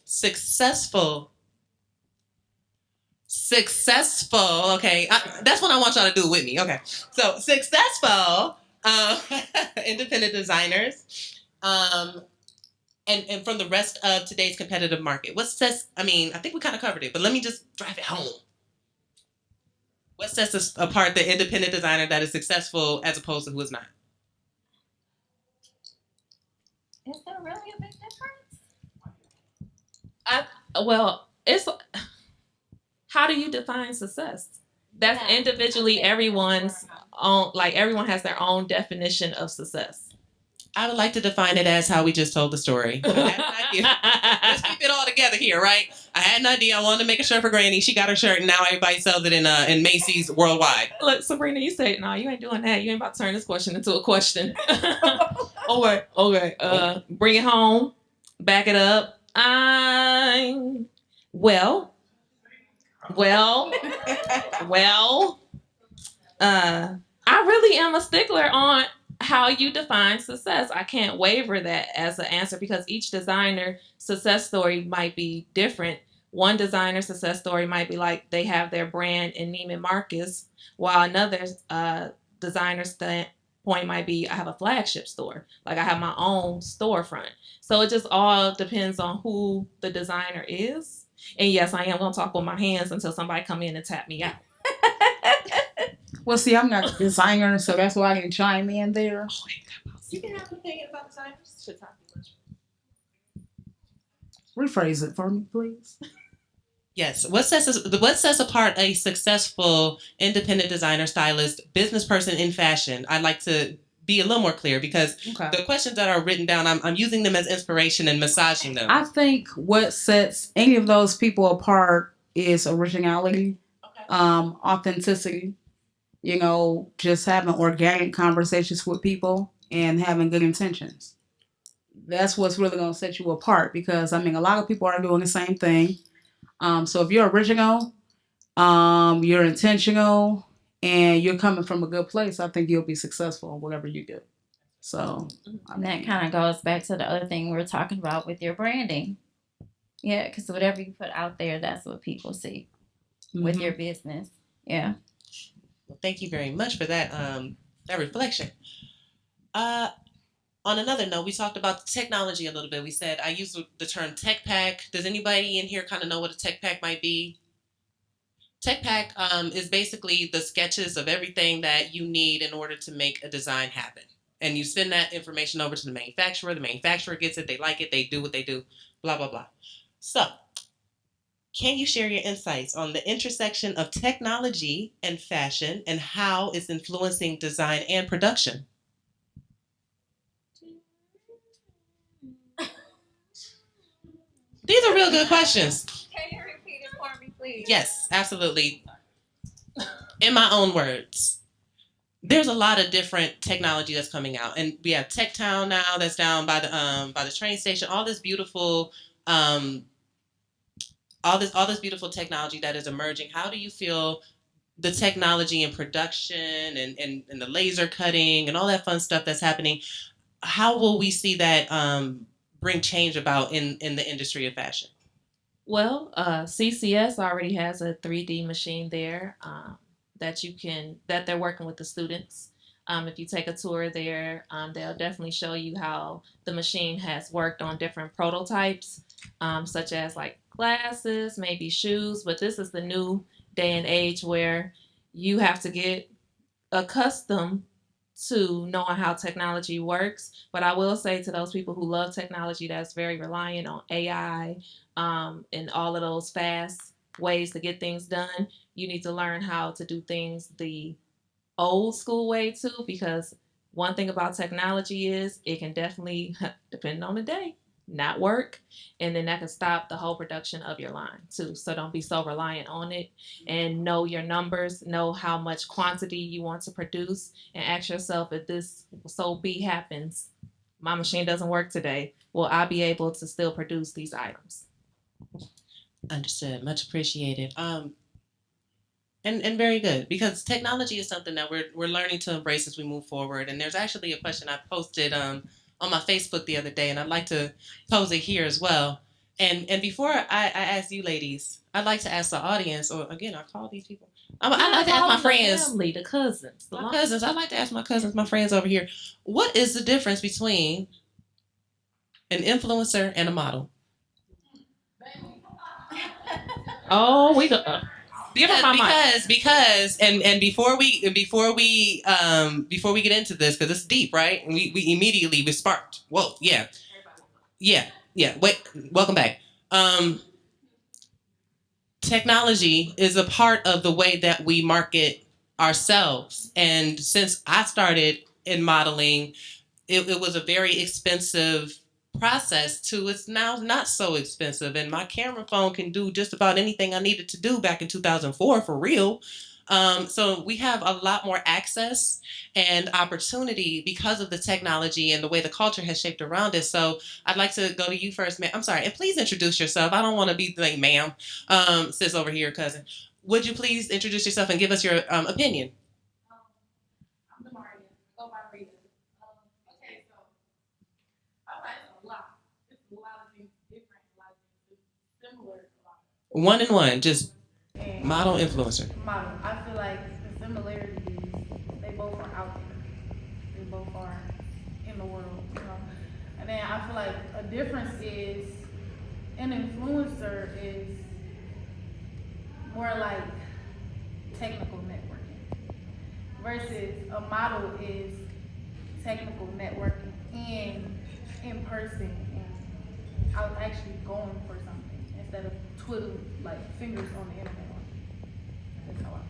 Okay, that's what I want y'all to do with me. Okay, so successful independent designers, and from the rest of today's competitive market. What sets? I mean, I think we kind of covered it, but let me just drive it home. What sets us apart the independent designer that is successful as opposed to who is not? Is there really a big difference? Well, it's how do you define success? That's individually everyone's own. Like everyone has their own definition of success. I would like to define it as how we just told the story. I had an idea. Let's keep it all together here, right? I had an idea. I wanted to make a shirt for Granny. She got her shirt, and now everybody sells it in Macy's worldwide. Look, Sabrina, you say no. You ain't doing that. You ain't about to turn this question into a question. Okay. Bring it home. Back it up. Well. I really am a stickler on how you define success. I can't waver that as an answer because each designer success story might be different. One designer success story might be like they have their brand in Neiman Marcus, while another designer point might be I have a flagship store. Like I have my own storefront. So it just all depends on who the designer is. And yes, I am going to talk with my hands until somebody come in and tap me out. Well, see, I'm not a designer, so that's why I can chime in there. You can have an opinion about designers. Should talk too much. Rephrase it for me, please. Yes. What sets apart a successful independent designer, stylist, business person in fashion? I'd like to be a little more clear because the questions that are written down, I'm using them as inspiration and massaging them. I think what sets any of those people apart is originality, authenticity. You know, just having organic conversations with people and having good intentions. That's what's really going to set you apart because, I mean, a lot of people are doing the same thing. So if you're original, you're intentional, and you're coming from a good place, I think you'll be successful in whatever you do. So and that kind of goes back to the other thing we were talking about with your branding. Yeah, because whatever you put out there, that's what people see with your business. Yeah. Well, thank you very much for that that reflection. On another note, we talked about technology a little bit. We said I used the term tech pack. Does anybody in here kind of know what a tech pack might be? Tech pack is basically the sketches of everything that you need in order to make a design happen. And you send that information over to the manufacturer. The manufacturer gets it. They like it. They do what they do. Blah, blah, blah. So can you share your insights on the intersection of technology and fashion and how it's influencing design and production? These are real good questions. Can you repeat it for me, please? Yes, absolutely. In my own words, there's a lot of different technology that's coming out, and we have Tech Town now that's down by the train station. All this beautiful all this beautiful technology that is emerging. How do you feel the technology in production and the laser cutting and all that fun stuff that's happening? How will we see that bring change about in the industry of fashion? Well, CCS already has a 3D machine there that they're working with the students. If you take a tour there, they'll definitely show you how the machine has worked on different prototypes, such as like glasses, maybe shoes. But this is the new day and age where you have to get accustomed to knowing how technology works. But I will say to those people who love technology that's very reliant on AI and all of those fast ways to get things done, you need to learn how to do things the old school way too, because one thing about technology is it can definitely, depending on the day, not work, and then that could stop the whole production of your line too. So don't be so reliant on it, and know your numbers, know how much quantity you want to produce, and ask yourself, if this so be happens, my machine doesn't work today, will I be able to still produce these items? Understood. Much appreciated. And very good, because technology is something that we're learning to embrace as we move forward. And there's actually a question I posted on my Facebook the other day, and I'd like to pose it here as well. And before I ask you ladies, I'd like to ask the audience, or again, I call these people. I'd like to ask my friends, family, the cousins, my cousins. I'd like to ask my cousins, my friends over here, what is the difference between an influencer and a model? Oh, we go. Because and before we get into this, because it's deep, right? And we immediately we sparked. Whoa, yeah. Wait, welcome back. Technology is a part of the way that we market ourselves, and since I started in modeling, it was a very expensive process to it's now not so expensive, and my camera phone can do just about anything I needed to do back in 2004 for real. So we have a lot more access and opportunity because of the technology and the way the culture has shaped around it. So I'd like to go to you first, ma'am. I'm sorry, and please introduce yourself. I don't want to be like ma'am, sis over here, cousin. Would you please introduce yourself and give us your opinion? I'm the Maria. Go by Rita. Okay, so I like a lot. It's a lot of things different, a lot of things similar. One and one, just model influencer. Model. I feel like the similarities, they both are out there. They both are in the world, you know. And then I feel like a difference is an influencer is more like technical networking versus a model is technical networking and in person and out actually going for something instead of twiddling like fingers on the internet. That's how I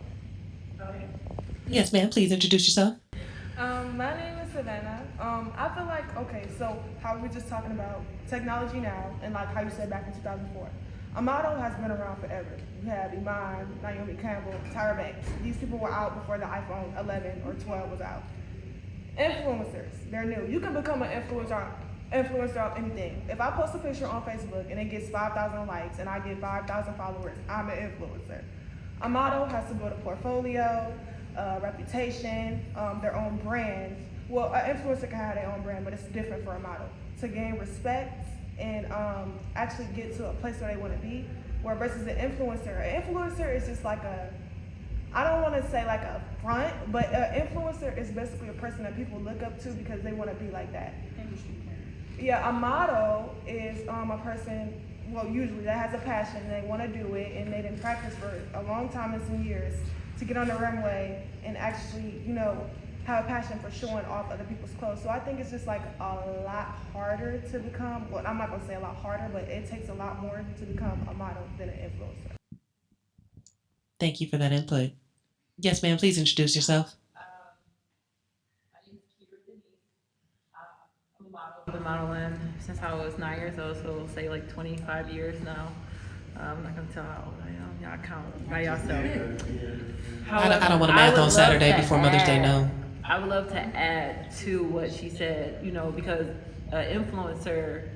feel. Okay. Yes, ma'am. Please introduce yourself. My name is Savannah. I feel like, okay, so how we just talking about technology now, and like how you said back in 2004. A model has been around forever. You have Iman, Naomi Campbell, Tyra Banks. These people were out before the iPhone 11 or 12 was out. Influencers, they're new. You can become an influencer of anything. If I post a picture on Facebook and it gets 5,000 likes and I get 5,000 followers, I'm an influencer. A model has to build a portfolio, reputation, their own brand. Well, an influencer can have their own brand, but it's different for a model. To gain respect and actually get to a place where they want to be, where versus an influencer is just like I don't want to say like a front, but an influencer is basically a person that people look up to because they want to be like that. Yeah, a model is a person, well, usually that has a passion, and they want to do it, and they didn't practice for a long time and some years to get on the runway and actually, you know, have a passion for showing off other people's clothes. So I think it's just like a lot harder to become, well, I'm not going to say a lot harder, but it takes a lot more to become a model than an influencer. Thank you for that input. Yes, ma'am. Please introduce yourself. I've been modeling since I was 9 years old, so we'll say like 25 years now. I'm not gonna tell how old I am. Y'all count by yourself. I don't want to math on Saturday before Mother's Day, no. I would love to add to what she said, you know, because an influencer,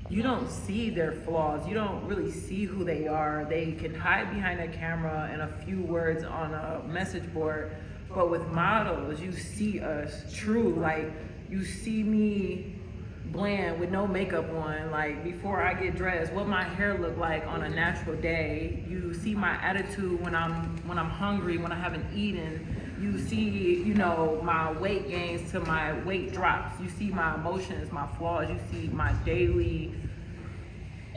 you don't see their flaws. You don't really see who they are. They can hide behind a camera and a few words on a message board. But with models, you see us true. Like, you see me bland with no makeup on, like before I get dressed, what my hair look like on a natural day. You see my attitude when I'm hungry, when I haven't eaten. You see, you know, my weight gains to my weight drops. You see my emotions, my flaws. You see my daily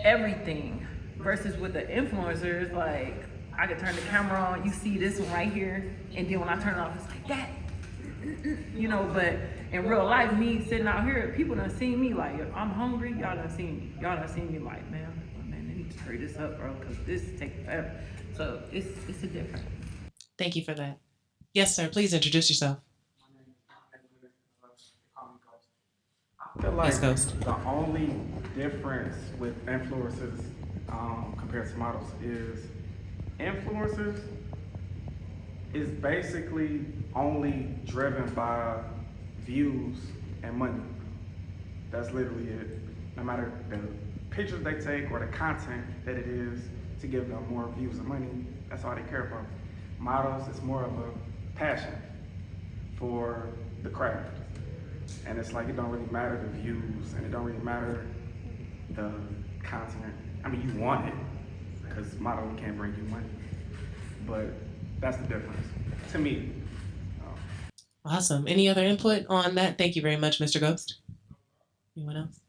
everything. Versus with the influencers, like I could turn the camera on, you see this one right here, and then when I turn it off, it's like that. You know, but in real life, me sitting out here, people done seen me like, if I'm hungry, y'all done seen me. Y'all done seen me like, man, they need to hurry this up, bro, because this is taking forever. So it's a difference. Thank you for that. Yes, sir. Please introduce yourself. I feel Yes, like Ghost. the only difference with influencers compared to models is influencers is basically only driven by views and money. That's literally it. No matter the pictures they take or the content that it is to give them more views and money, that's all they care about. Models is more of a passion for the craft. And it's like it don't really matter the views and it don't really matter the content. I mean, you want it because modeling can't bring you money, but that's the difference to me. Awesome. Any other input on that? Thank you very much, Mr. Ghost. Anyone else?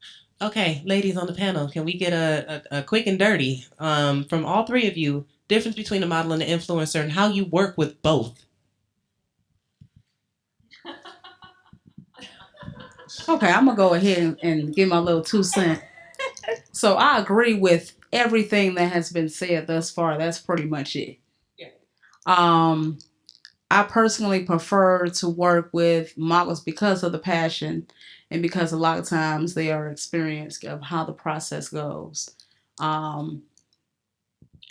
Okay, ladies on the panel, can we get a quick and dirty from all three of you, difference between the model and the influencer and how you work with both? Okay, I'm gonna go ahead and give my little 2 cents. So I agree with everything that has been said thus far. That's pretty much it. Yeah. I personally prefer to work with models because of the passion and because a lot of times they are experienced of how the process goes. And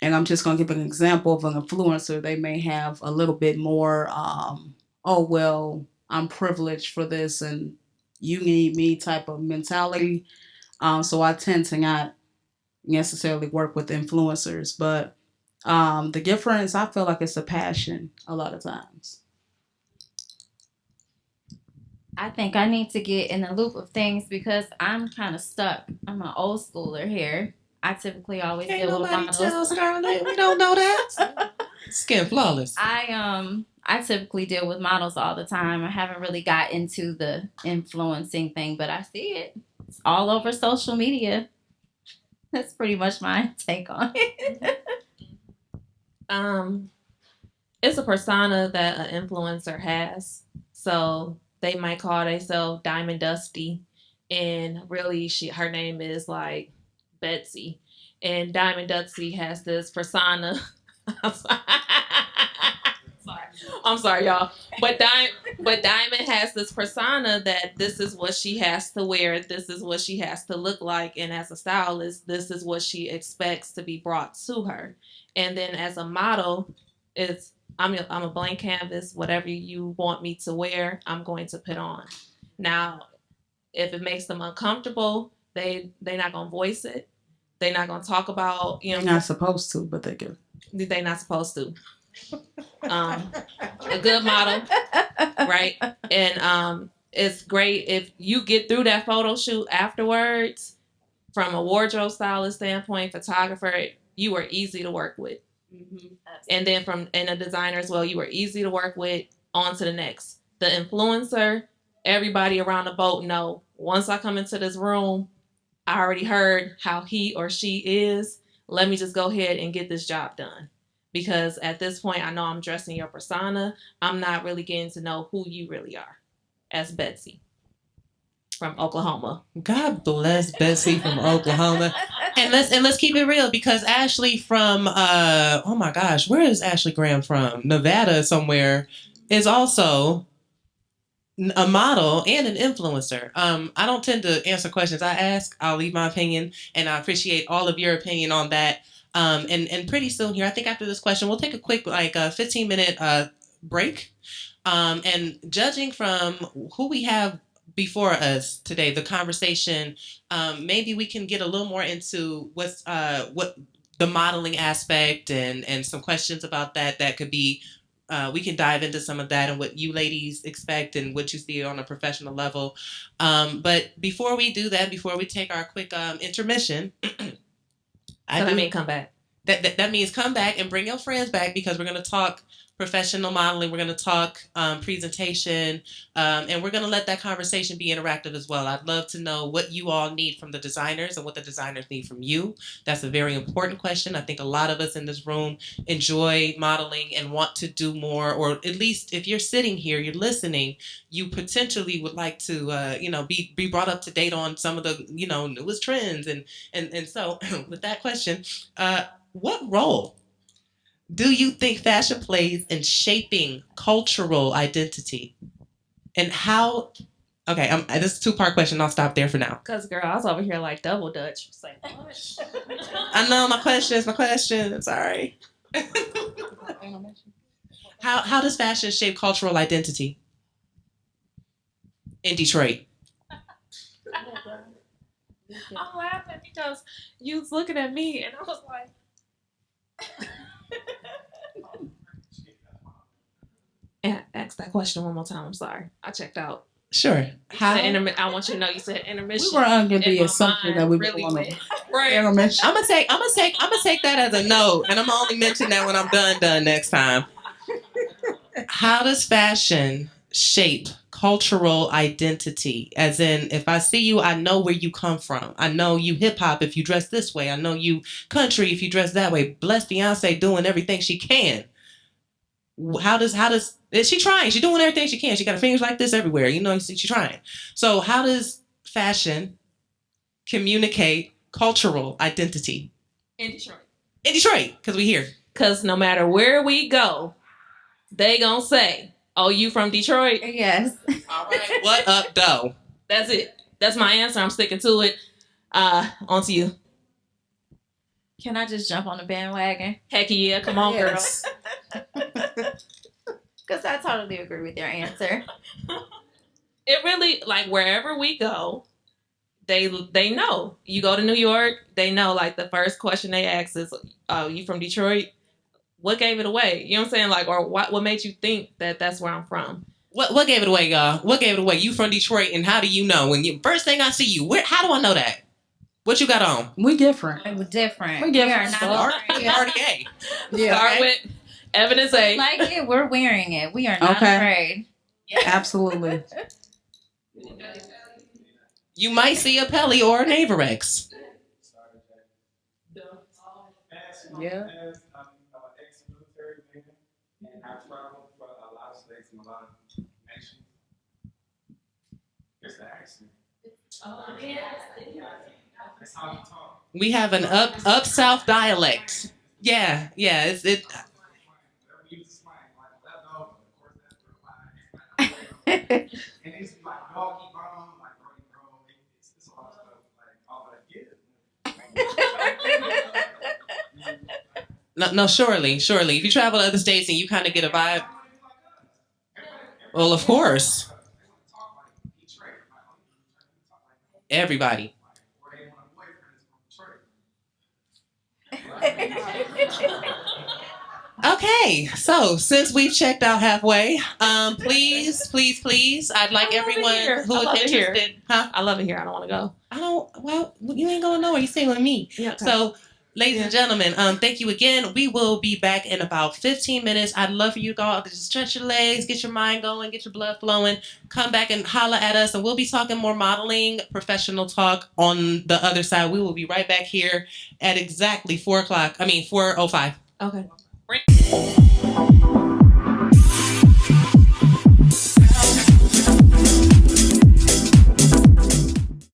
I'm just going to give an example of an influencer. They may have a little bit more, oh, well, I'm privileged for this and you need me type of mentality. So I tend to not necessarily work with influencers. But the difference, I feel like it's a passion a lot of times. I think I need to get in the loop of things because I'm kind of stuck. I'm an old schooler here. I typically always Can't deal with nobody models. tell Scarlett. We don't know that. Skin flawless. I typically deal with models all the time. I haven't really got into the influencing thing, but I see it. It's all over social media. That's pretty much my take on it. It's a persona that an influencer has. So they might call themselves Diamond Dusty, and really, her name is like Betsy, and Diamond Dusty has this persona. I'm sorry, y'all. But Diamond has this persona that this is what she has to wear, this is what she has to look like, and as a stylist, this is what she expects to be brought to her. And then as a model, I'm a blank canvas. Whatever you want me to wear, I'm going to put on. Now, if it makes them uncomfortable, they're not gonna voice it. They're not gonna talk about They're not supposed to, but they do. They're not supposed to. A good model, right? And it's great if you get through that photo shoot afterwards. From a wardrobe stylist standpoint, photographer, you are easy to work with. Mm-hmm. And then and a designer as well, you are easy to work with. On to the next. The influencer, everybody around the boat know, once I come into this room, I already heard how he or she is. Let me just go ahead and get this job done. Because at this point, I know I'm dressing your persona. I'm not really getting to know who you really are as Betsy from Oklahoma. God bless Betsy from Oklahoma. And let's keep it real, because Ashley from oh my gosh, where is Ashley Graham from? Nevada somewhere, is also a model and an influencer. I don't tend to answer questions I ask. I'll leave my opinion, and I appreciate all of your opinion on that. And pretty soon here, I think after this question, we'll take a quick 15-minute break. And judging from who we have before us today, the conversation, maybe we can get a little more into what the modeling aspect and some questions about that could be. We can dive into some of that and what you ladies expect and what you see on a professional level. But before we do that, before we take our quick intermission, I mean come back. That means come back and bring your friends back, because we're going to talk professional modeling. We're going to talk presentation, and we're going to let that conversation be interactive as well. I'd love to know what you all need from the designers and what the designers need from you. That's a very important question. I think a lot of us in this room enjoy modeling and want to do more, or at least if you're sitting here, you're listening, you potentially would like to, be brought up to date on some of the, newest trends. And so with that question, what role do you think fashion plays in shaping cultural identity? And how Okay, this is a two-part question. I'll stop there for now. Cause girl, I was over here like double Dutch. Say what? I know my question. Sorry. How does fashion shape cultural identity in Detroit? I'm laughing because you was looking at me and I was like. And ask that question one more time. I'm sorry. I checked out. Sure. I want you to know you said intermission. We were under the assumption that we were really going went. to Right. intermission. I'm gonna take that as a no, and I'm gonna only mention that when I'm done next time. How does fashion shape cultural identity? As in, if I see you, I know where you come from. I know you hip hop if you dress this way. I know you country if you dress that way. Bless Beyonce doing everything she can. How does is she trying? She's doing everything she can. She got her fingers like this everywhere. You know, she's trying. So how does fashion communicate cultural identity In Detroit. in Detroit? Because we here. Because no matter where we go, they gonna say, "Oh, you from Detroit?" Yes. All right. What up, though? That's it. That's my answer. I'm sticking to it. On to you. Can I just jump on the bandwagon? Heck yeah, come on, Yes. Because I totally agree with your answer. It really, like, wherever we go, they know. You go to New York, they know, like, the first question they ask is, "Oh, you from Detroit?" What gave it away? You know what I'm saying? Like, or what made you think that that's where I'm from? What gave it away, y'all? What gave it away? You from Detroit, and how do you know? When you first thing I see you, how do I know that? What you got on? We different. We're different. We different. We are not afraid. RDA. Yeah. Start with evidence A. Like it, we're wearing it. We are not Okay. afraid. Absolutely. You might see a Pelly or a Navarex. Yeah. As ex-military man, and I traveled for a lot of states and a lot of nations. It's the accent. That's how you talk. We have an up south dialect. Yeah. It's it. Whenever you use slang, like left over, of course that's real line. And it's like doggy bone, like bro, it's all stuff like all that gives. No, surely. If you travel to other states and you kind of get a vibe. Well, of course. Everybody. Okay, so since we've checked out halfway, please, I'd like everyone who is interested. Huh? I love it here. I don't want to go. Well, you ain't going nowhere. You staying with me. Yeah, okay. So, ladies and gentlemen, thank you again. We will be back in about 15 minutes. I'd love for you to all to just stretch your legs, get your mind going, get your blood flowing, come back and holla at us, and we'll be talking more modeling, professional talk on the other side. We will be right back here at exactly 4:05. Okay.